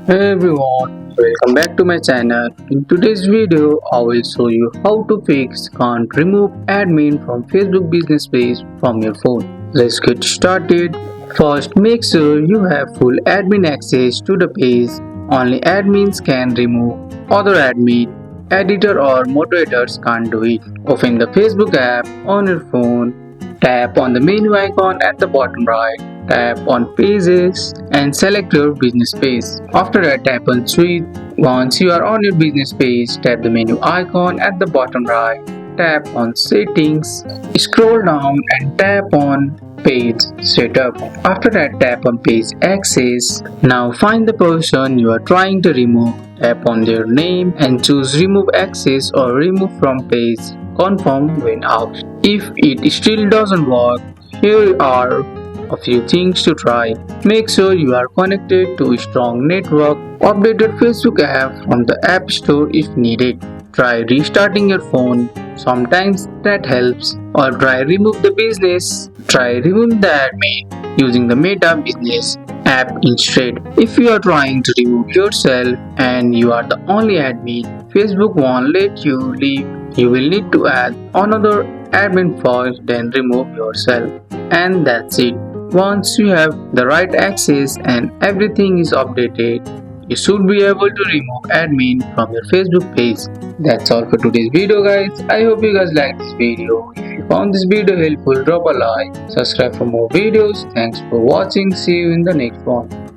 Hey everyone, welcome back to my channel. In today's video, I will show you how to fix can't remove admin from Facebook business page from your phone. Let's get started. First, make sure you have full admin access to the page. Only admins can remove. Other admin, editor or moderators can't do it. Open the Facebook app on your phone. Tap on the menu icon at the bottom right. Tap on Pages and select your business page. After that, tap on Suite. Once you are on your business page, tap the menu icon at the bottom right. Tap on Settings. Scroll down and tap on Page Setup. After that, tap on Page Access. Now find the person you are trying to remove. Tap on their name and choose Remove Access or Remove from Page. Confirm when asked. If it still doesn't work, here are a few things to try. Make sure you are connected to a strong network. Update your Facebook app from the App Store if needed. Try restarting your phone. Sometimes that helps. Or try remove the business. Try remove the admin using the Meta Business app instead. If you are trying to remove yourself and you are the only admin, Facebook won't let you leave. You will need to add another admin first, then remove yourself. And that's it. Once you have the right access and everything is updated, you should be able to remove admin from your Facebook page. That's all for today's video guys. I hope you guys liked this video. If you found this video helpful, drop a like, subscribe for more videos. Thanks for watching. See you in the next one.